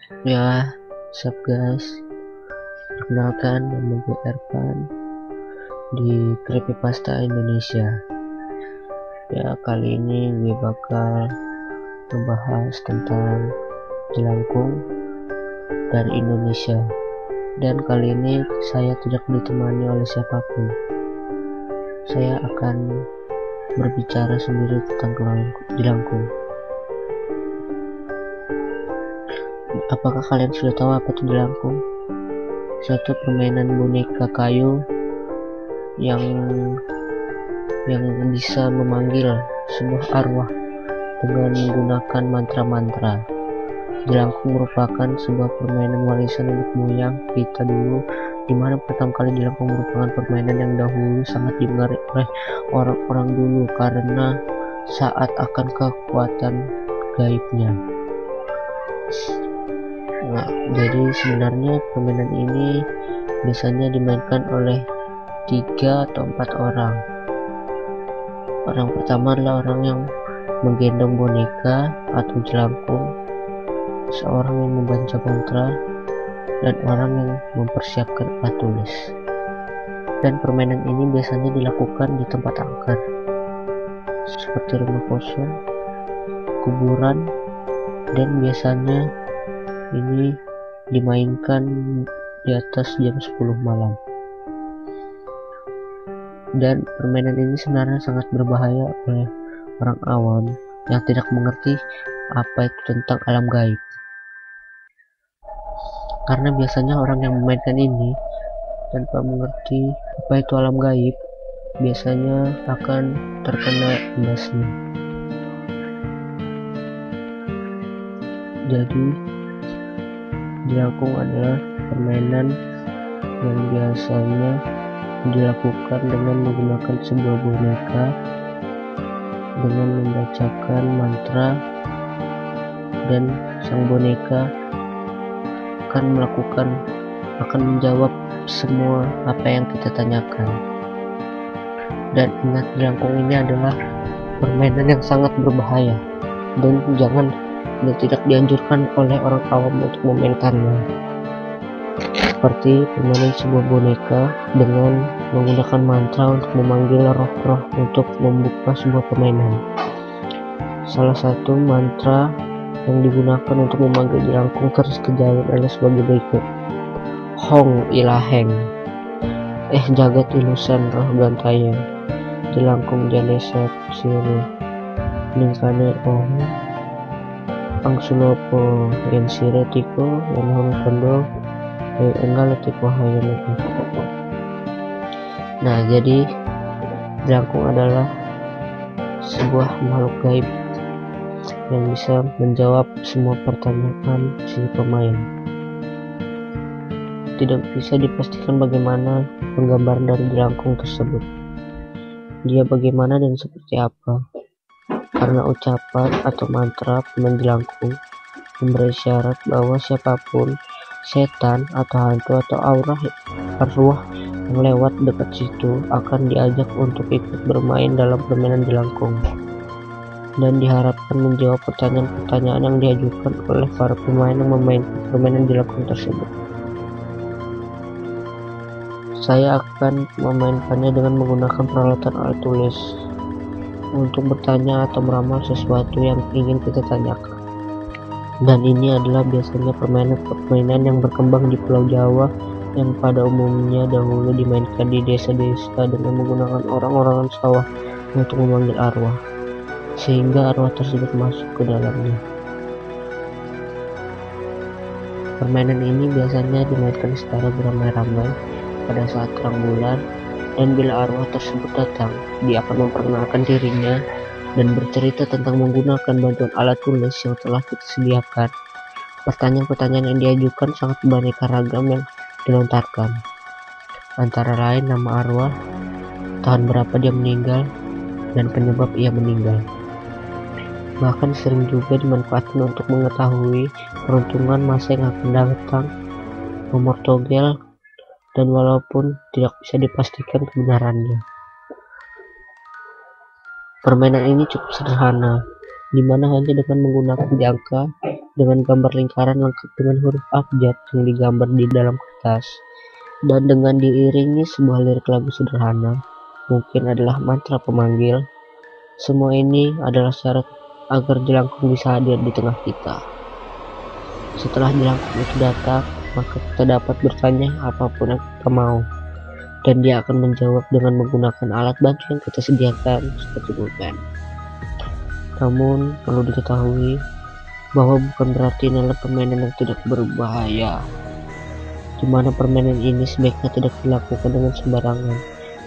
Ya, sup guys, perkenalkan nama gue Ervan di Creepypasta Indonesia. Ya, kali ini gue bakal membahas tentang jelangkung dari Indonesia. Dan kali ini saya tidak ditemani oleh siapapun. Saya akan berbicara sendiri tentang jelangkung. Apakah kalian sudah tahu apa itu jelangkung? Suatu permainan boneka kayu yang bisa memanggil sebuah arwah dengan menggunakan mantra-mantra. Jelangkung merupakan sebuah permainan warisan nenek moyang kita dulu, di mana pertama kali jelangkung merupakan permainan yang dahulu sangat digemari oleh orang-orang dulu karena saat akan kekuatan gaibnya. Nah, jadi sebenarnya permainan ini biasanya dimainkan oleh 3 atau 4 orang. Orang pertama adalah orang yang menggendong boneka atau jelangkung, seorang yang membaca mantra, dan orang yang mempersiapkan alat tulis. Dan permainan ini biasanya dilakukan di tempat angker, seperti rumah kosong, kuburan, dan biasanya ini dimainkan di atas jam 10 malam. Dan permainan ini sebenarnya sangat berbahaya oleh orang awam yang tidak mengerti apa itu tentang alam gaib, karena biasanya orang yang memainkan ini tanpa mengerti apa itu alam gaib biasanya akan terkena imbasnya. Jadi jelangkung adalah permainan yang biasanya dilakukan dengan menggunakan sebuah boneka dengan membacakan mantra, dan sang boneka akan menjawab semua apa yang kita tanyakan. Dan ingat, jelangkung ini adalah permainan yang sangat berbahaya dan tidak dianjurkan oleh orang awam untuk memainkannya, seperti permainan sebuah boneka dengan menggunakan mantra untuk memanggil roh-roh untuk membuka sebuah permainan. Salah satu mantra yang digunakan untuk memanggil jelangkung terus kejayaan adalah sebagai berikut: Hong Ilaheng, jagat ilusan roh gantaya, jelangkung janeset siru, ningkane Om Angsunopo yang sire tiko yang hong kondo enggak tiko hayam. Nah, jadi jelangkung adalah sebuah makhluk gaib yang bisa menjawab semua pertanyaan si pemain. Tidak bisa dipastikan bagaimana penggambaran dari jelangkung tersebut, dia bagaimana dan seperti apa, karena ucapan atau mantra pemain jelangkung memberi syarat bahwa siapapun, setan atau hantu atau arwah yang lewat dekat situ akan diajak untuk ikut bermain dalam permainan jelangkung, dan diharapkan menjawab pertanyaan-pertanyaan yang diajukan oleh para pemain yang memainkan permainan jelangkung tersebut. Saya akan memainkannya dengan menggunakan peralatan alat tulis untuk bertanya atau meramal sesuatu yang ingin kita tanyakan. Dan ini adalah biasanya permainan yang berkembang di Pulau Jawa yang pada umumnya dahulu dimainkan di desa-desa dengan menggunakan orang-orangan sawah untuk memanggil arwah, sehingga arwah tersebut masuk ke dalamnya. Permainan ini biasanya dimainkan secara beramai-ramai pada saat terang bulan, dan bila arwah tersebut datang, dia akan memperkenalkan dirinya dan bercerita tentang menggunakan bantuan alat tulis yang telah kita sediakan. Pertanyaan-pertanyaan yang diajukan sangat beraneka ragam yang dilontarkan, antara lain nama arwah, tahun berapa dia meninggal, dan penyebab ia meninggal. Bahkan sering juga dimanfaatkan untuk mengetahui peruntungan masa yang akan datang, nomor togel, dan walaupun tidak bisa dipastikan kebenarannya. Permainan ini cukup sederhana di mana hanya dengan menggunakan jangka dengan gambar lingkaran lengkap dengan huruf abjad yang digambar di dalam kertas, dan dengan diiringi sebuah lirik lagu sederhana, mungkin adalah mantra pemanggil. Semua ini adalah syarat agar jelangkung bisa hadir di tengah kita. Setelah jelangkung itu datang, maka kita dapat bertanya apapun yang kita mau, dan dia akan menjawab dengan menggunakan alat bantu yang kita sediakan seperti pulpen. Namun perlu diketahui bahwa bukan berarti ini adalah permainan yang tidak berbahaya, di mana permainan ini sebaiknya tidak dilakukan dengan sembarangan,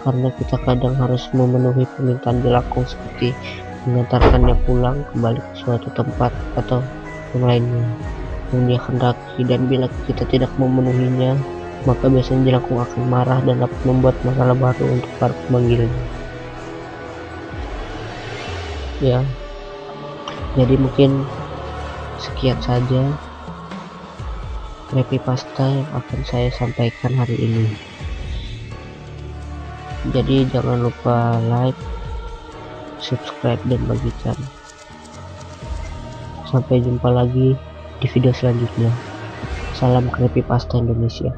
karena kita kadang harus memenuhi permintaan jelangkung seperti mengantarkannya pulang kembali ke suatu tempat atau yang lainnya yang dia kendaki, dan bila kita tidak memenuhinya, maka biasanya jelangkung akan marah dan dapat membuat masalah baru untuk para pemanggilnya. Ya, jadi mungkin sekian saja creepypasta yang akan saya sampaikan hari ini. Jadi jangan lupa like, subscribe, dan bagikan. Sampai jumpa lagi di video selanjutnya. Salam creepypasta Indonesia.